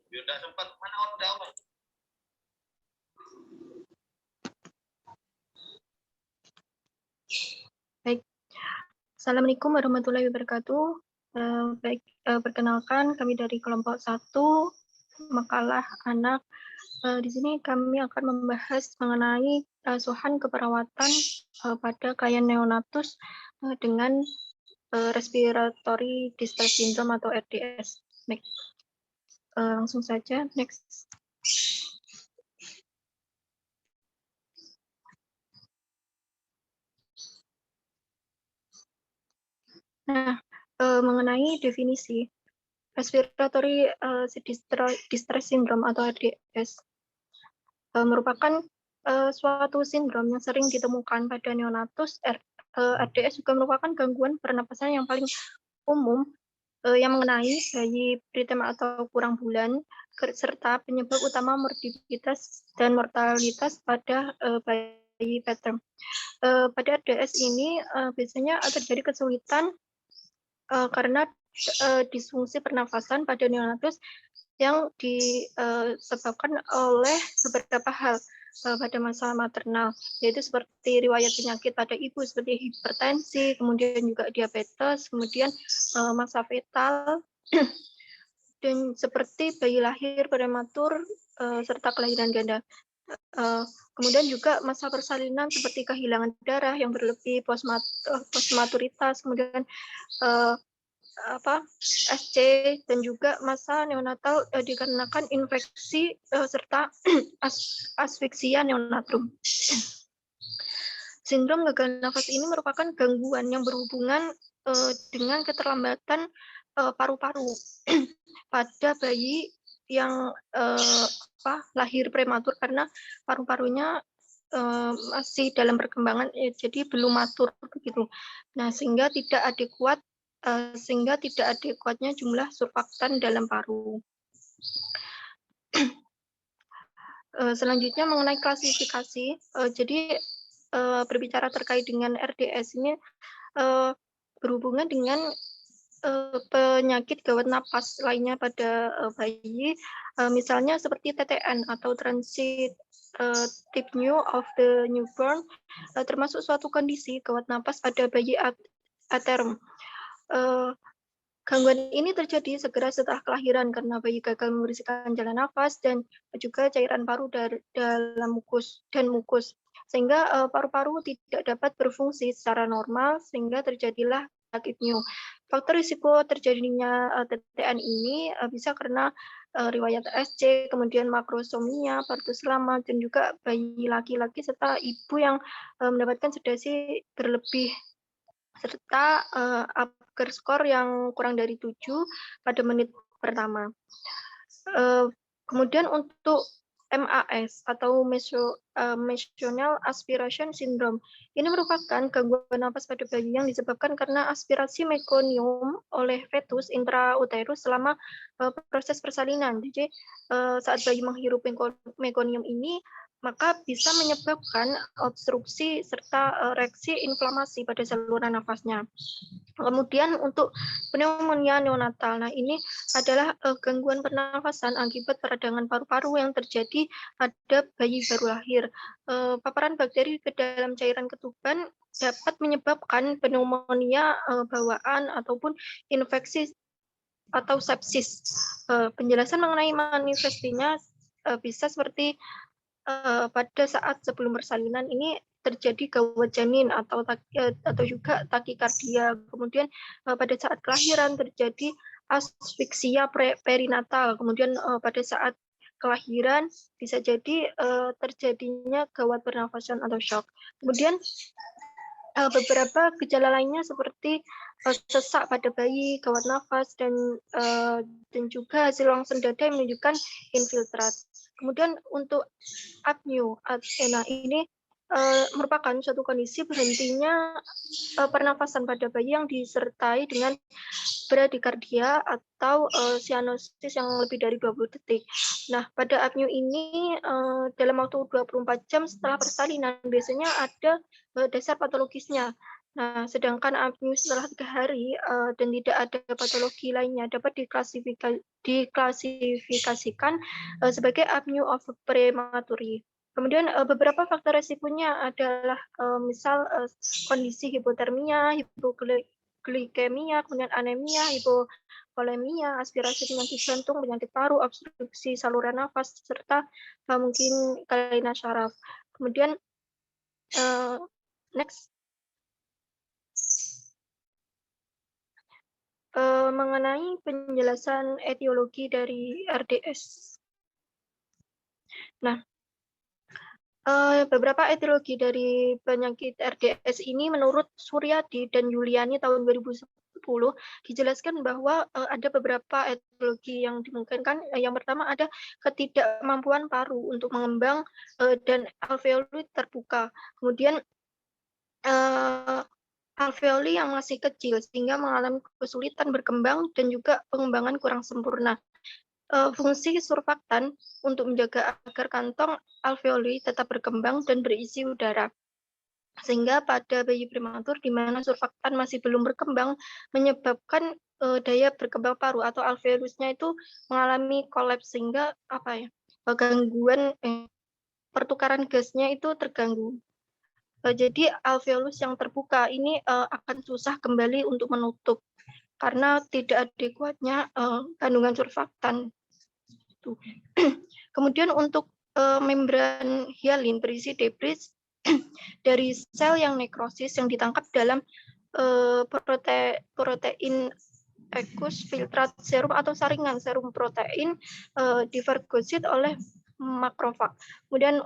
Sudah sempat mana orang? Baik, Assalamualaikum warahmatullahi wabarakatuh. Perkenalkan kami dari kelompok 1 makalah anak. Di sini kami akan membahas mengenai asuhan keperawatan pada klien neonatus dengan respiratory distress syndrome atau RDS. Baik, langsung saja next. Nah, mengenai definisi respiratory distress syndrome atau RDS merupakan suatu sindrom yang sering ditemukan pada neonatus. RDS juga merupakan gangguan pernapasan yang paling umum yang mengenai bayi preterm atau kurang bulan, serta penyebab utama morbiditas dan mortalitas pada bayi preterm. Pada RDS ini biasanya terjadi kesulitan karena disfungsi pernafasan pada neonatus yang disebabkan oleh beberapa hal pada masa maternal, yaitu seperti riwayat penyakit pada ibu seperti hipertensi, kemudian juga diabetes, kemudian masa fetal, dan seperti bayi lahir prematur serta kelahiran ganda. Kemudian juga masa persalinan seperti kehilangan darah yang berlebih, postmaturitas, kemudian SC, dan juga masa neonatal dikarenakan infeksi serta asfiksia neonatum. Sindrom gagal nafas ini merupakan gangguan yang berhubungan dengan keterlambatan paru-paru pada bayi yang lahir prematur karena paru-parunya masih dalam perkembangan, jadi belum matur begitu. Nah, sehingga tidak adekuatnya jumlah surfaktan dalam paru. Selanjutnya mengenai klasifikasi, jadi berbicara terkait dengan RDS ini berhubungan dengan penyakit gawat napas lainnya pada bayi, misalnya seperti TTN atau transit dyspnea of the newborn, termasuk suatu kondisi gawat napas pada bayi aterm. Gangguan ini terjadi segera setelah kelahiran karena bayi gagal membersihkan jalan nafas dan juga cairan paru dalam mukus, sehingga paru-paru tidak dapat berfungsi secara normal, sehingga terjadilah dyspnea. Faktor risiko terjadinya TTN ini bisa karena riwayat SC, kemudian makrosomia, partus lama, dan juga bayi laki-laki serta ibu yang mendapatkan sedasi berlebih, serta Apgar skor yang kurang dari 7 pada menit pertama. Kemudian untuk MAS atau Mesional Aspiration Syndrome, ini merupakan gangguan napas pada bayi yang disebabkan karena aspirasi mekonium oleh fetus intrauterus selama proses persalinan. Jadi saat bayi menghirup mekonium ini, maka bisa menyebabkan obstruksi serta reaksi inflamasi pada saluran nafasnya. Kemudian untuk pneumonia neonatal, nah ini adalah gangguan pernafasan akibat peradangan paru-paru yang terjadi pada bayi baru lahir. Paparan bakteri ke dalam cairan ketuban dapat menyebabkan pneumonia bawaan ataupun infeksi atau sepsis. Penjelasan mengenai manifestinya bisa seperti pada saat sebelum persalinan ini terjadi gawat janin atau juga takikardia. Kemudian pada saat kelahiran terjadi asfiksia perinatal. Kemudian pada saat kelahiran bisa jadi terjadinya gawat pernafasan atau shock. Kemudian beberapa gejala lainnya seperti sesak pada bayi, gawat nafas, dan juga hasil ronsen dada yang menunjukkan infiltrat. Kemudian untuk apnea, ini merupakan suatu kondisi berhentinya pernafasan pada bayi yang disertai dengan bradikardia atau sianosis yang lebih dari 20 detik. Nah, pada apnea ini dalam waktu 24 jam setelah persalinan biasanya ada dasar patologisnya. Nah, sedangkan AMNIU setelah 3 hari dan tidak ada patologi lainnya dapat diklasifikasikan sebagai AMNIU of prematurity. Kemudian beberapa faktor resikonya adalah misal kondisi hipotermia, hipoglikemia, kemudian anemia, hipovolemia, aspirasi penyakit jantung, penyakit paru, obstruksi saluran nafas, serta mungkin kelainan syaraf. Kemudian next. Mengenai penjelasan etiologi dari RDS. Nah, beberapa etiologi dari penyakit RDS ini menurut Suryadi dan Yuliani tahun 2010 dijelaskan bahwa ada beberapa etiologi yang dimungkinkan. Yang pertama ada ketidakmampuan paru untuk mengembang dan alveoli terbuka. Kemudian alveoli yang masih kecil sehingga mengalami kesulitan berkembang dan juga pengembangan kurang sempurna. Fungsi surfaktan untuk menjaga agar kantong alveoli tetap berkembang dan berisi udara. Sehingga pada bayi prematur di mana surfaktan masih belum berkembang menyebabkan daya berkembang paru atau alveolusnya itu mengalami kolaps sehingga gangguan pertukaran gasnya itu terganggu. Jadi alveolus yang terbuka ini akan susah kembali untuk menutup karena tidak adekuatnya kandungan surfaktan. Kemudian untuk membran hialin berisi debris dari sel yang nekrosis yang ditangkap dalam protein ekus filtrat serum atau saringan serum protein divergosit oleh makrofag. Kemudian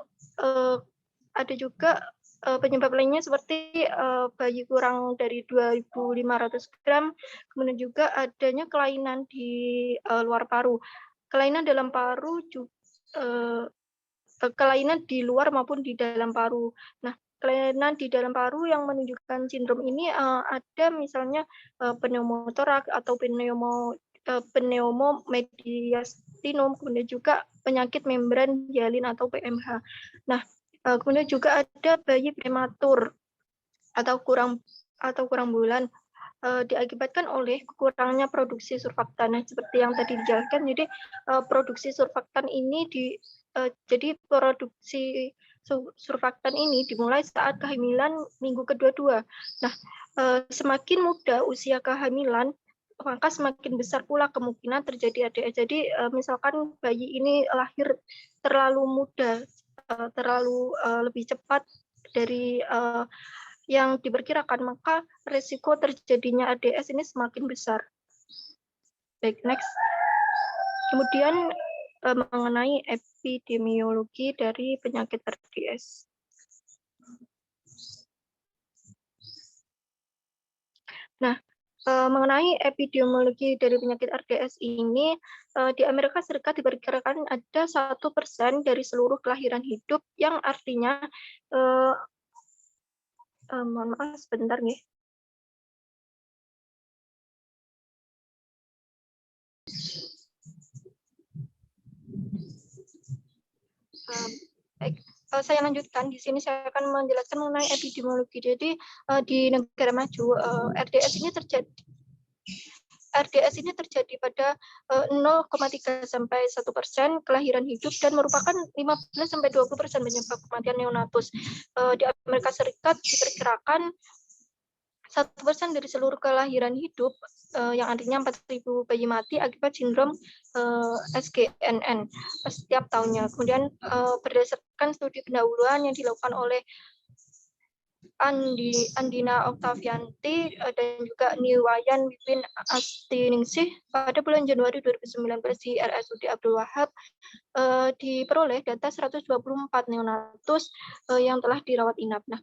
ada juga penyebab lainnya seperti bayi kurang dari 2.500 gram, kemudian juga adanya kelainan di luar paru. Kelainan dalam paru kelainan di luar maupun di dalam paru. Nah, kelainan di dalam paru yang menunjukkan sindrom ini ada misalnya pneumotorak atau pneumomediastinum, kemudian juga penyakit membran hialin atau PMH. Nah, kemudian juga ada bayi prematur atau kurang bulan diakibatkan oleh kurangnya produksi surfaktan. Nah, seperti yang tadi dijelaskan, jadi produksi surfaktan ini jadi produksi surfaktan ini dimulai saat kehamilan minggu kedua. Nah, semakin muda usia kehamilan, maka semakin besar pula kemungkinan terjadi ADS. Jadi misalkan bayi ini lahir terlalu muda, terlalu lebih cepat dari yang diperkirakan, maka risiko terjadinya ADS ini semakin besar. Baik, next. Kemudian mengenai epidemiologi dari penyakit RDS. Nah, mengenai epidemiologi dari penyakit RDS ini, di Amerika Serikat diperkirakan ada 1% dari seluruh kelahiran hidup, yang artinya mohon maaf sebentar nih. Baik, saya lanjutkan. Di sini saya akan menjelaskan mengenai epidemiologi. Jadi di negara maju RDS ini terjadi pada 0,3 sampai 1% kelahiran hidup dan merupakan 15 sampai 20% penyebab kematian neonatus. Di Amerika Serikat diperkirakan 1% dari seluruh kelahiran hidup, yang artinya 4.000 bayi mati akibat sindrom SGNN setiap tahunnya. Kemudian berdasarkan studi pendahuluan yang dilakukan oleh Andina Oktavianti dan juga Niwayan Wipin Astiningsih pada bulan Januari 2019 di RSUD Abdul Wahab diperoleh data 124 neonatus yang telah dirawat inap. Nah,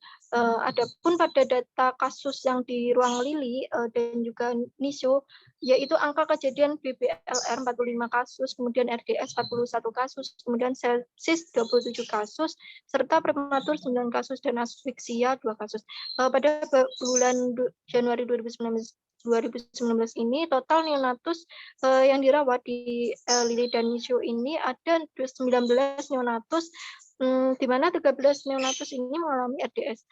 adapun pada data kasus yang di ruang Lili dan juga NISU, yaitu angka kejadian BBLR 45 kasus, kemudian RDS 41 kasus, kemudian sepsis 27 kasus, serta prematur 9 kasus dan asfiksia 2 kasus. Pada bulan Januari 2019 ini total neonatus yang dirawat di Lili dan NISU ini ada 19 neonatus, di mana 13 neonatus ini mengalami RDS.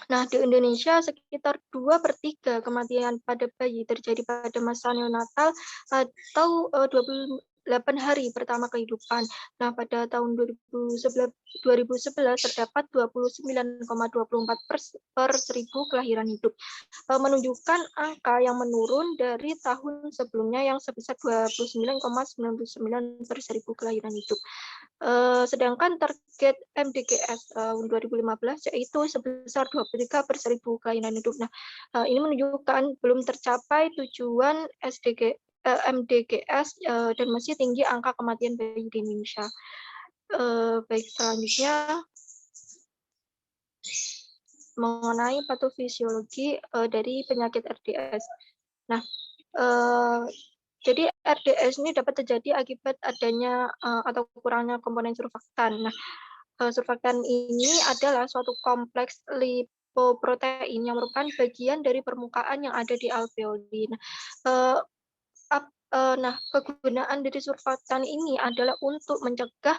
Nah, di Indonesia sekitar 2/3 kematian pada bayi terjadi pada masa neonatal atau 28 hari pertama kehidupan. Nah, pada tahun 2011 terdapat 29,24 per 1.000 kelahiran hidup, menunjukkan angka yang menurun dari tahun sebelumnya yang sebesar 29,99 per 1.000 kelahiran hidup. Sedangkan target MDGs tahun 2015 yaitu sebesar 23 per 1.000 kelahiran hidup. Nah, ini menunjukkan belum tercapai tujuan MDGs dan masih tinggi angka kematian bayi di Indonesia. Baik, selanjutnya mengenai patofisiologi dari penyakit RDS. Nah, jadi RDS ini dapat terjadi akibat adanya atau kurangnya komponen surfaktan. Nah, surfaktan ini adalah suatu kompleks lipoprotein yang merupakan bagian dari permukaan yang ada di alveoli. Nah, kegunaan dari surfaktan ini adalah untuk mencegah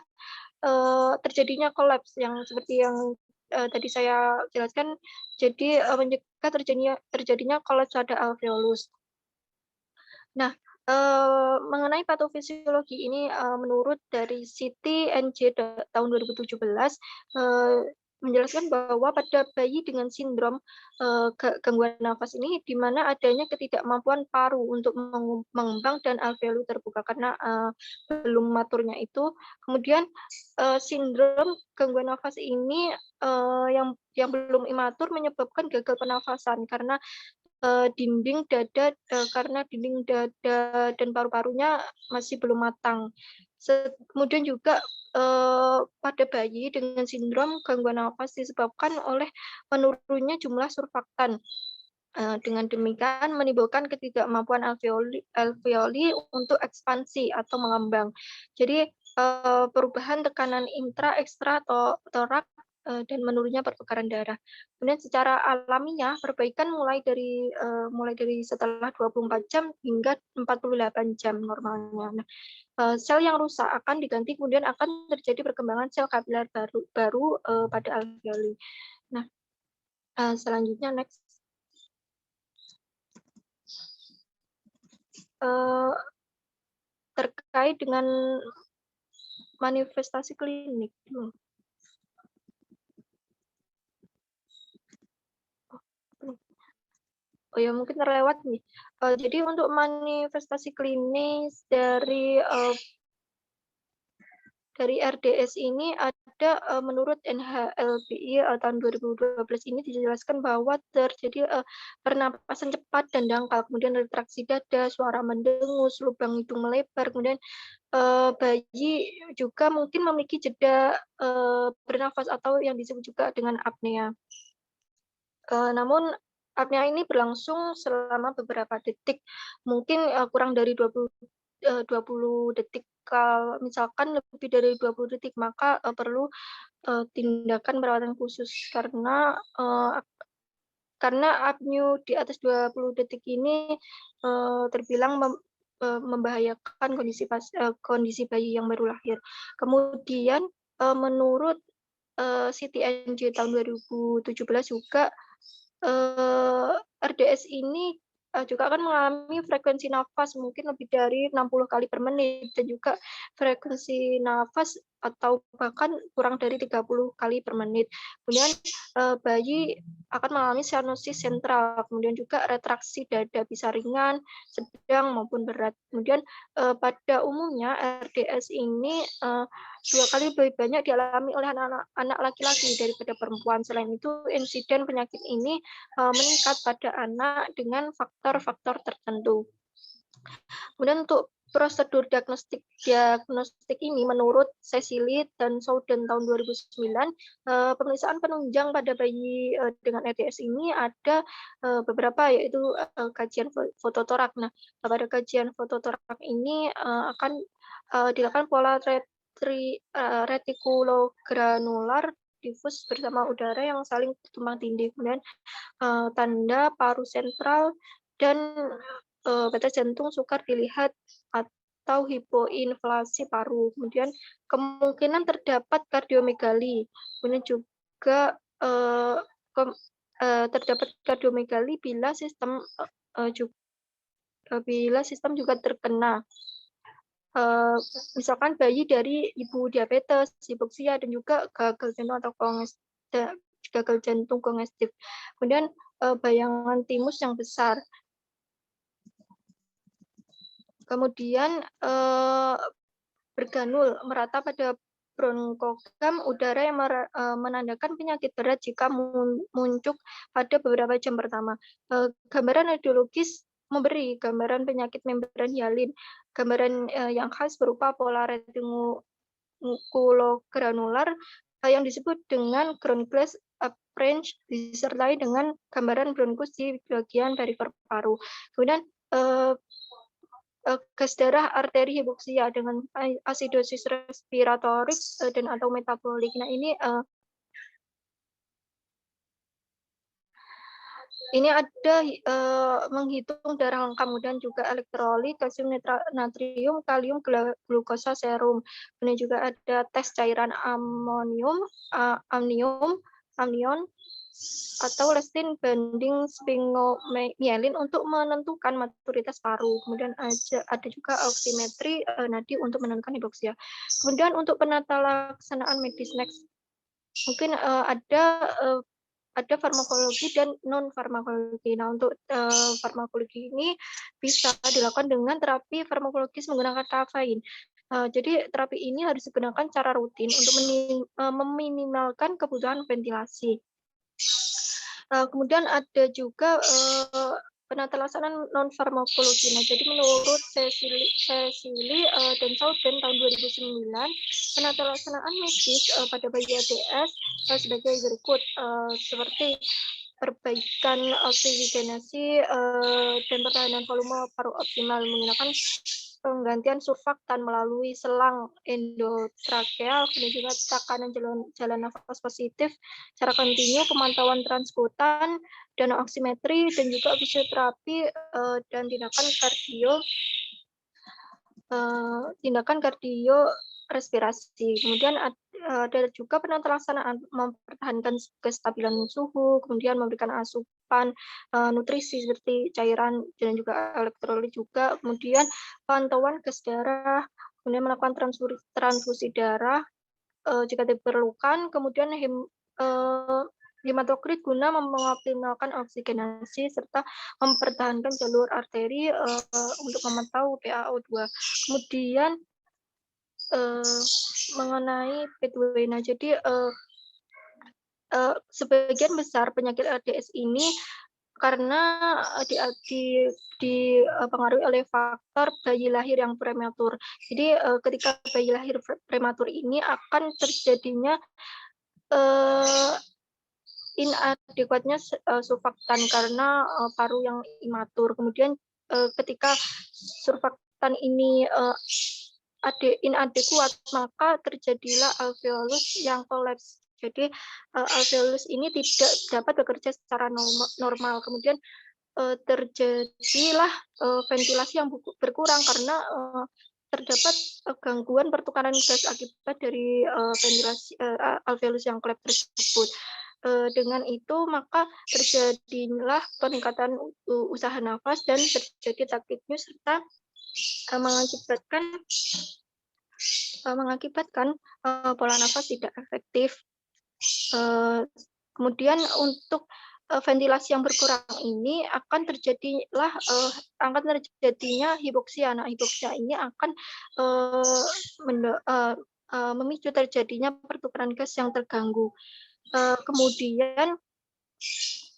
terjadinya kolaps yang seperti yang tadi saya jelaskan. Jadi mencegah terjadinya kolaps pada alveolus. Nah, mengenai patofisiologi ini menurut dari Siti NJ tahun 2017 menjelaskan bahwa pada bayi dengan sindrom gangguan nafas ini di mana adanya ketidakmampuan paru untuk mengembang dan alveoli terbuka karena belum maturnya itu. Kemudian sindrom gangguan nafas ini yang belum imatur menyebabkan gagal pernafasan karena dinding dada karena dinding dada dan paru-parunya masih belum matang. Kemudian juga pada bayi dengan sindrom gangguan nafas disebabkan oleh menurunnya jumlah surfaktan. Dengan demikian menimbulkan ketidakmampuan alveoli untuk ekspansi atau mengembang. Jadi perubahan tekanan intra, ekstra, atau torak dan menurunnya pertukaran darah. Kemudian secara alamiah perbaikan mulai dari setelah 24 jam hingga 48 jam normalnya. Nah, sel yang rusak akan diganti, kemudian akan terjadi perkembangan sel kapiler baru pada alveoli. Nah, selanjutnya next. Terkait dengan manifestasi klinik. Oh ya, mungkin terlewat nih. Jadi untuk manifestasi klinis dari RDS ini ada menurut NHLBI tahun 2012 ini dijelaskan bahwa terjadi pernapasan cepat dan dangkal, kemudian retraksi dada, suara mendengus, lubang hidung melebar, kemudian bayi juga mungkin memiliki jeda bernafas atau yang disebut juga dengan apnea. Namun apnea ini berlangsung selama beberapa detik, mungkin kurang dari 20 detik. Kalau misalkan lebih dari 20 detik, maka perlu tindakan perawatan khusus karena apnea di atas 20 detik ini terbilang membahayakan kondisi bayi yang baru lahir. Kemudian menurut Siti NJ tahun 2017 juga RDS ini juga akan mengalami frekuensi nafas mungkin lebih dari 60 kali per menit dan juga frekuensi nafas atau bahkan kurang dari 30 kali per menit. Kemudian bayi akan mengalami cyanosis sentral, kemudian juga retraksi dada bisa ringan, sedang maupun berat. Kemudian pada umumnya RDS ini 2 kali lebih banyak dialami oleh anak laki-laki daripada perempuan. Selain itu, insiden penyakit ini meningkat pada anak dengan faktor-faktor tertentu. Kemudian untuk prosedur diagnostik ini menurut Cecily dan Souden tahun 2009, pemeriksaan penunjang pada bayi dengan RDS ini ada beberapa, yaitu kajian fototorak. Nah, pada kajian fototorak ini akan dilakukan pola retikulogranular difus bersama udara yang saling tumpang tindih, kemudian tanda paru sentral dan batas jantung sukar dilihat atau hipoinflasi paru. Kemudian kemungkinan terdapat kardiomegali, kemudian juga terdapat kardiomegali bila sistem juga terkena. Misalkan bayi dari ibu diabetes, hipoksia, dan juga gagal jantung atau gagal jantung kongestif. Kemudian bayangan timus yang besar. Kemudian berganul merata pada bronkogam udara yang menandakan penyakit berat jika muncul pada beberapa jam pertama. Gambaran radiologis memberi gambaran penyakit membran hialin. Gambaran yang khas berupa pola retikulogranular yang disebut dengan ground glass appearance disertai dengan gambaran bronkus di bagian perifer paru. Kemudian gas darah arteri hipoksia dengan asidosis respiratorik dan atau metabolik. Nah, ini ada menghitung darah lengkap, kemudian juga elektrolit, kalsium natrium, kalium, glukosa, serum. Kemudian juga ada tes cairan amnion atau lectin banding sphingomyelin untuk menentukan maturitas paru. Kemudian ada juga oximetri nadi untuk menentukan hipoksia. Kemudian untuk penata laksanaan medis next, mungkin ada farmakologi dan non farmakologi. Nah, untuk farmakologi ini bisa dilakukan dengan terapi farmakologis menggunakan kafein. Jadi terapi ini harus digunakan secara rutin untuk meminimalkan kebutuhan ventilasi. Kemudian ada juga penata laksanaan non farmakologi. Nah, jadi menurut Cecily dan Soudan tahun 2009, penata laksanaan medis pada bayi ADS sebagai berikut, seperti perbaikan oksigenasi dan pertahanan volume paru optimal menggunakan penggantian surfaktan melalui selang endotrakeal, kemudian juga tekanan jalan nafas positif secara kontinu, pemantauan transkutan, dan oximetri, dan juga fisioterapi dan tindakan kardio respirasi. Kemudian ada juga penata laksanaan mempertahankan kestabilan suhu, kemudian memberikan asupan nutrisi seperti cairan dan juga elektrolit juga, kemudian pantauan gas darah, kemudian melakukan transfusi darah jika diperlukan, kemudian hematokrit guna mengoptimalkan oksigenasi serta mempertahankan jalur arteri untuk memantau PaO2. Kemudian mengenai P2W. Nah, jadi sebagian besar penyakit ADS ini karena dipengaruhi oleh faktor bayi lahir yang prematur. Jadi ketika bayi lahir prematur ini akan terjadinya inadekuatnya surfaktan karena paru yang imatur. Kemudian ketika surfaktan ini inadekuat, maka terjadilah alveolus yang kolaps. Jadi alveolus ini tidak dapat bekerja secara normal. Kemudian terjadilah ventilasi yang berkurang karena terdapat gangguan pertukaran gas akibat dari ventilasi alveolus yang kolaps tersebut. Dengan itu maka terjadilah peningkatan usaha nafas dan terjadi takipnya serta mengakibatkan pola nafas tidak efektif. Kemudian untuk ventilasi yang berkurang ini akan terjadinya hipoksia. Nah, hipoksia ini akan memicu terjadinya pertukaran gas yang terganggu. Kemudian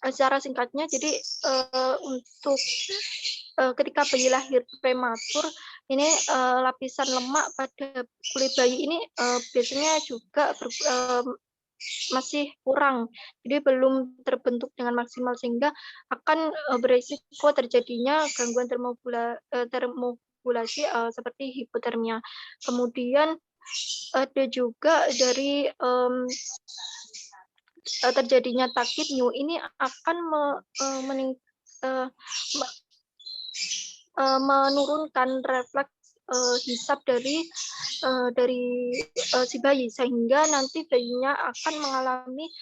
secara singkatnya, jadi untuk ketika bayi lahir prematur ini lapisan lemak pada kulit bayi ini biasanya juga masih kurang, jadi belum terbentuk dengan maksimal sehingga akan berisiko terjadinya gangguan termogulasi seperti hipotermia. Kemudian ada juga dari terjadinya takipneu ini akan menurunkan refleks hisap dari dari si bayi, sehingga nanti bayinya akan mengalami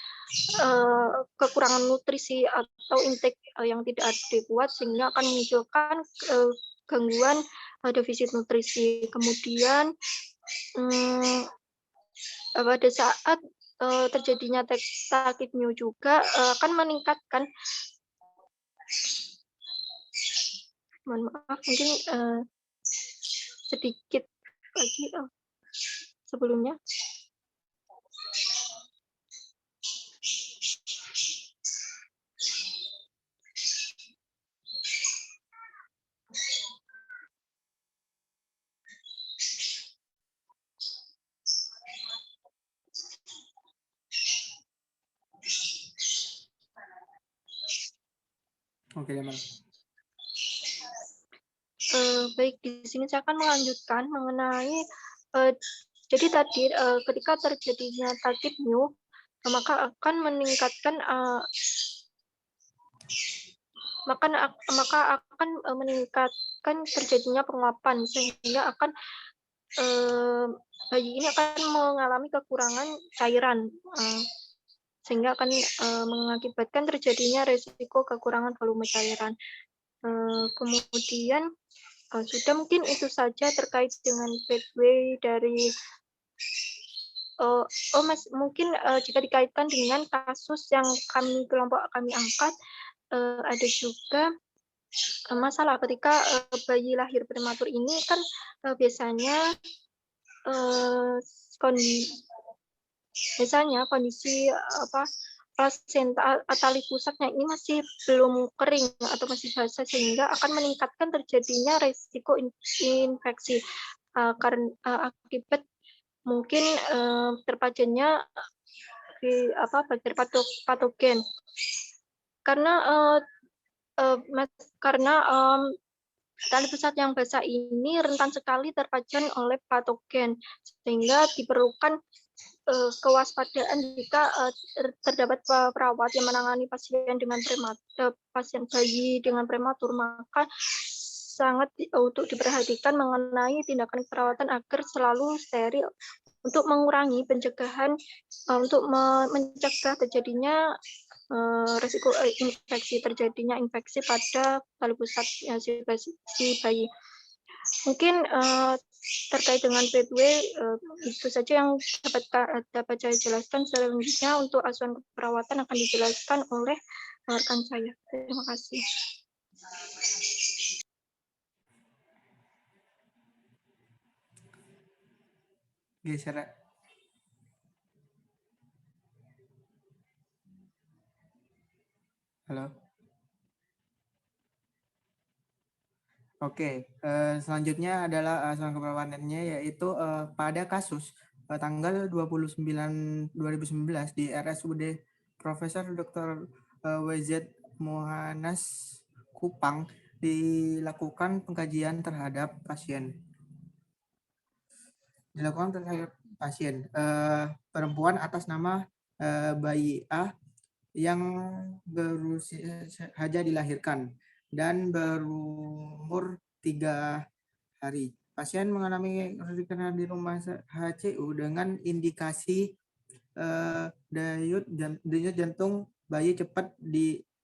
kekurangan nutrisi atau intake yang tidak adekuat, sehingga akan memunculkan gangguan defisit nutrisi. Kemudian pada saat terjadinya takipneu juga akan meningkatkan, mohon maaf mungkin sedikit lagi sebelumnya. Oke, Jamal. Baik, di sini saya akan melanjutkan mengenai jadi tadi ketika terjadinya takipneu maka akan meningkatkan maka akan meningkatkan terjadinya penguapan, sehingga akan bayi ini akan mengalami kekurangan cairan, sehingga akan mengakibatkan terjadinya resiko kekurangan volume cairan. Kemudian sudah mungkin itu saja terkait dengan pathway dari Mas, mungkin jika dikaitkan dengan kasus yang kelompok kami angkat, ada juga masalah ketika bayi lahir prematur ini kan biasanya kondisi plasenta tali pusatnya ini masih belum kering atau masih basah, sehingga akan meningkatkan terjadinya resiko infeksi karena akibat mungkin terpajannya bakteri patogen. Karena tali pusat yang basah ini rentan sekali terpajan oleh patogen, sehingga diperlukan kewaspadaan jika terdapat perawat yang menangani pasien bayi dengan prematur, maka sangat untuk diperhatikan mengenai tindakan perawatan agar selalu steril untuk mengurangi pencegahan, untuk mencegah terjadinya resiko terjadinya infeksi pada tali pusat si bayi. Mungkin terkait dengan pathway itu saja yang dapat saya jelaskan. Selanjutnya untuk asuhan keperawatan akan dijelaskan oleh rekan saya. Terima kasih. Geser. Halo. Oke, selanjutnya adalah asuhan keperawatannya, yaitu pada kasus tanggal 29/2019 di RSUD Profesor Dr. WZ Mohanas Kupang dilakukan pengkajian terhadap pasien. Perempuan atas nama bayi A yang berusia saja dilahirkan dan berumur 3 hari. Pasien mengalami kerusakan di rumah HCU dengan indikasi denyut jantung bayi cepat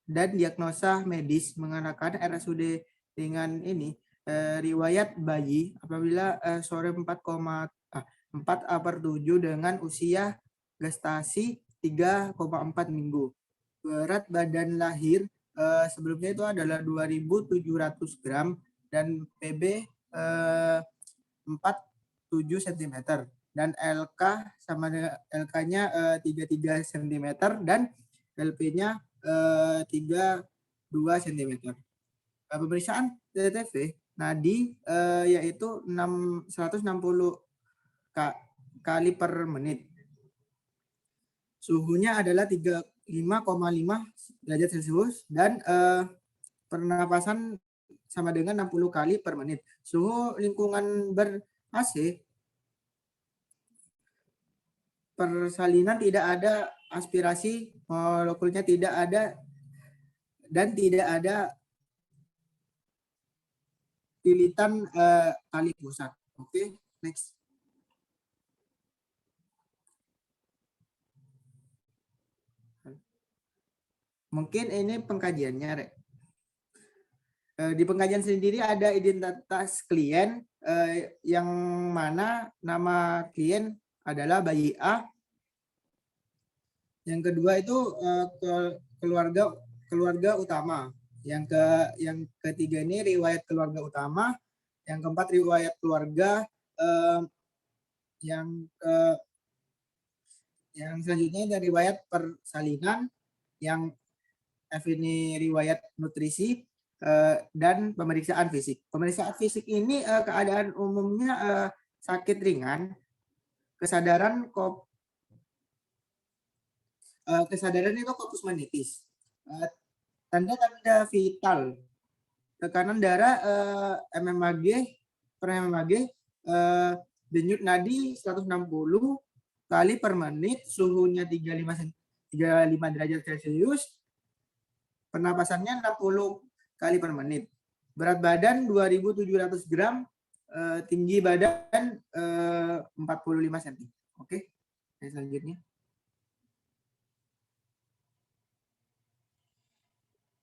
dan diagnosa medis mengenakan RSUD dengan ini riwayat bayi apabila sore 4/7 dengan usia gestasi 3,4 minggu. Berat badan lahir sebelumnya itu adalah 2.700 gram dan PB 47 cm dan LK sama dengan LK-nya 33 cm dan LP-nya 32 cm. Pemeriksaan TTV nadi yaitu 160 kali per menit. Suhunya adalah 35,5 derajat Celcius dan pernapasan sama dengan 60 kali per menit. Suhu lingkungan ber-AC, persalinan tidak ada, aspirasi molekulnya tidak ada, dan tidak ada pilitan tali pusat. Oke, next. Mungkin ini pengkajiannya, Rek. Di pengkajian sendiri ada identitas klien yang mana nama klien adalah bayi A. Yang kedua itu keluarga utama. Yang ketiga ini riwayat keluarga utama. Yang keempat riwayat keluarga. Yang selanjutnya dari riwayat persalinan. Yang F ini riwayat nutrisi dan pemeriksaan fisik. Pemeriksaan fisik ini keadaan umumnya sakit ringan, kesadaran itu kopus menipis, tanda-tanda vital, tekanan darah mmHg per mmHg, denyut nadi 160 kali per menit, suhunya 35 derajat Celcius, pernapasannya 60 kali per menit. Berat badan 2.700 gram, tinggi badan 45 cm. Oke, selanjutnya.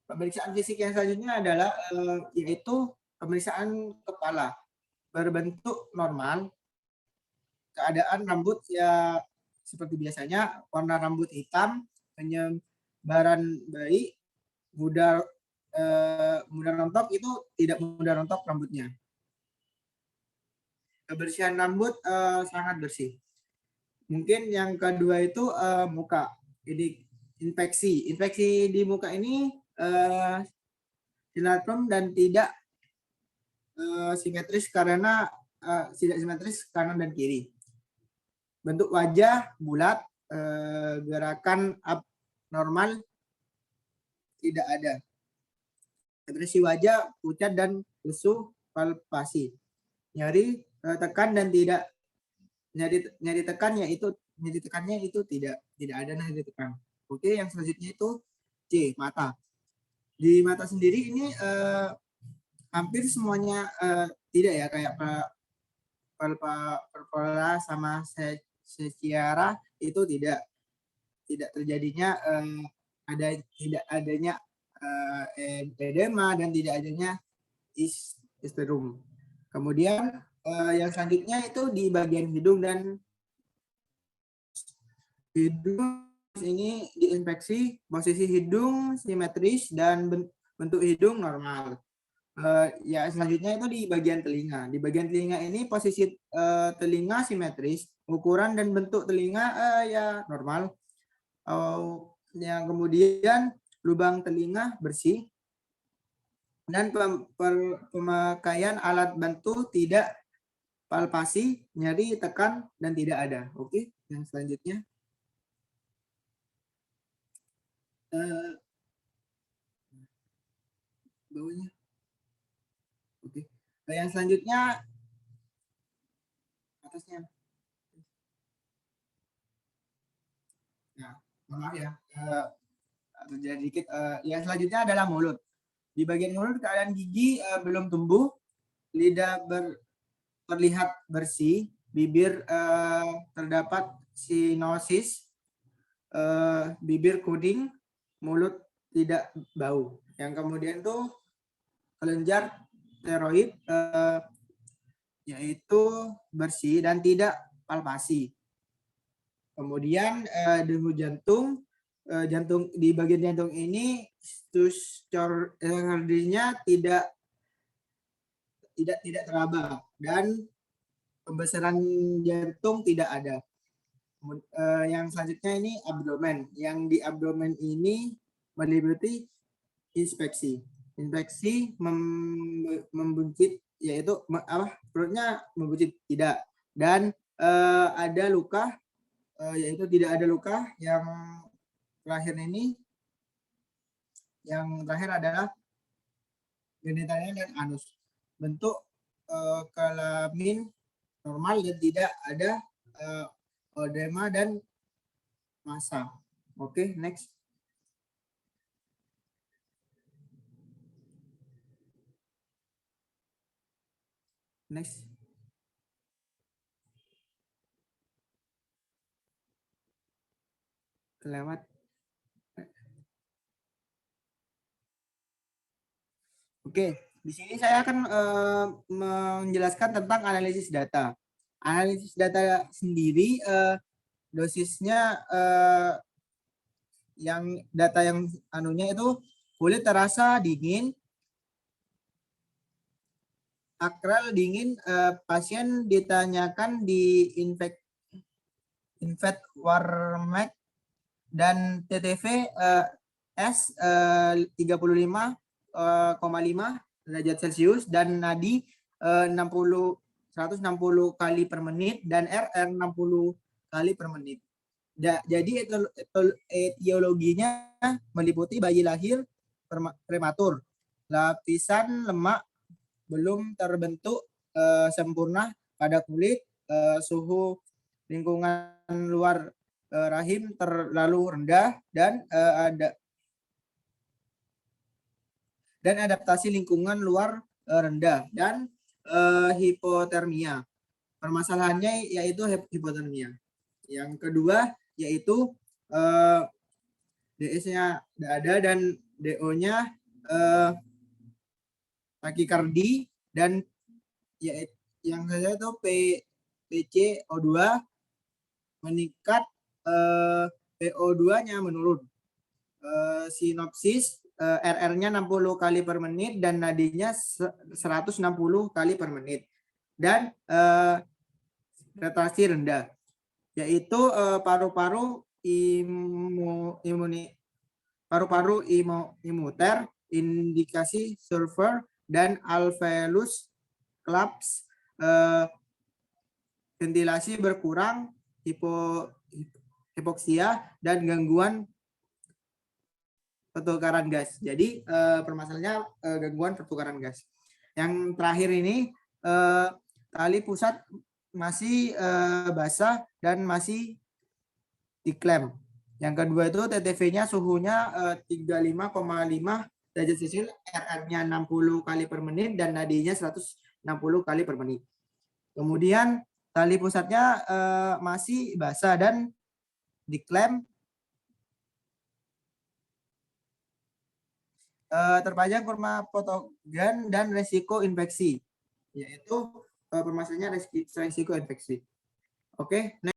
Pemeriksaan fisik yang selanjutnya adalah yaitu pemeriksaan kepala. Berbentuk normal, keadaan rambut ya seperti biasanya, warna rambut hitam, penyebaran baik, mudah rontok, itu tidak mudah rontok rambutnya. Kebersihan rambut sangat bersih. Mungkin yang kedua itu muka. Jadi infeksi di muka ini sinetron dan tidak simetris karena tidak simetris kanan dan kiri. Bentuk wajah bulat, gerakan abnormal tidak ada. Ekspresi wajah pucat dan lesu, palpasi. Nyeri tekan dan tidak nyeri tekannya itu tidak ada nyeri tekan. Oke, yang selanjutnya itu C, mata. Di mata sendiri ini hampir semuanya tidak ya, kayak palpebra sama secara itu tidak terjadinya tidak adanya edema dan tidak adanya histerum. Kemudian yang selanjutnya itu di bagian hidung, dan hidung ini diinfeksi, posisi hidung simetris dan bentuk hidung normal. Ya selanjutnya itu di bagian telinga. Di bagian telinga ini posisi telinga simetris, ukuran dan bentuk telinga ya normal. Yang kemudian lubang telinga bersih, dan pemakaian alat bantu tidak palpasi, nyeri, tekan, dan tidak ada. Oke, yang selanjutnya. Bawahnya. Oke. Yang selanjutnya atasnya. Nah, maaf ya. Terjadi dikit. Yang selanjutnya adalah mulut. Di bagian mulut keadaan gigi belum tumbuh, lidah terlihat bersih, bibir terdapat sinosis, bibir kuning, mulut tidak bau. Yang kemudian tuh kelenjar tiroid yaitu bersih dan tidak palpasi. Kemudian denyut jantung, di bagian jantung ini nya tidak teraba, dan pembesaran jantung tidak ada. Yang selanjutnya ini abdomen. Yang di abdomen ini meliputi inspeksi. Infeksi membuncit, yaitu perutnya membuncit tidak, dan ada luka, yaitu tidak ada luka. Yang terakhir ini, yang terakhir adalah genitalia dan anus. Bentuk kelamin normal dan tidak ada odema dan massa. Oke, next. Next. Kelewat. Oke, di sini saya akan menjelaskan tentang analisis data. Analisis data sendiri dosisnya yang data yang anunya itu kulit terasa dingin, akral dingin, pasien ditanyakan di infect warmek dan TTV S 35,5 derajat Celcius dan nadi 160 kali per menit dan RR 60 kali per menit. Jadi etiologinya meliputi bayi lahir prematur, lapisan lemak belum terbentuk sempurna pada kulit, suhu lingkungan luar rahim terlalu rendah dan adaptasi lingkungan luar rendah dan hipotermia. Permasalahannya yaitu hipotermia. Yang kedua yaitu DS-nya tidak ada dan DO-nya takikardi dan yang saya itu PCO2 meningkat, PO2-nya menurun. Sinopsis RR-nya 60 kali per menit dan nadinya 160 kali per menit. Dan retardasi rendah, yaitu paru-paru imuter, indikasi sulfur dan alveolus collapse, ventilasi berkurang, hipoksia dan gangguan pertukaran gas. Jadi permasalahannya gangguan pertukaran gas. Yang terakhir ini tali pusat masih basah dan masih diklem. Yang kedua itu TTV-nya suhunya 35,5 derajat Celcius, RR-nya 60 kali per menit dan nadinya 160 kali per menit. Kemudian tali pusatnya masih basah dan diklem. Terpanjang kurva patogen dan resiko infeksi, yaitu permasalahannya resiko infeksi. Oke.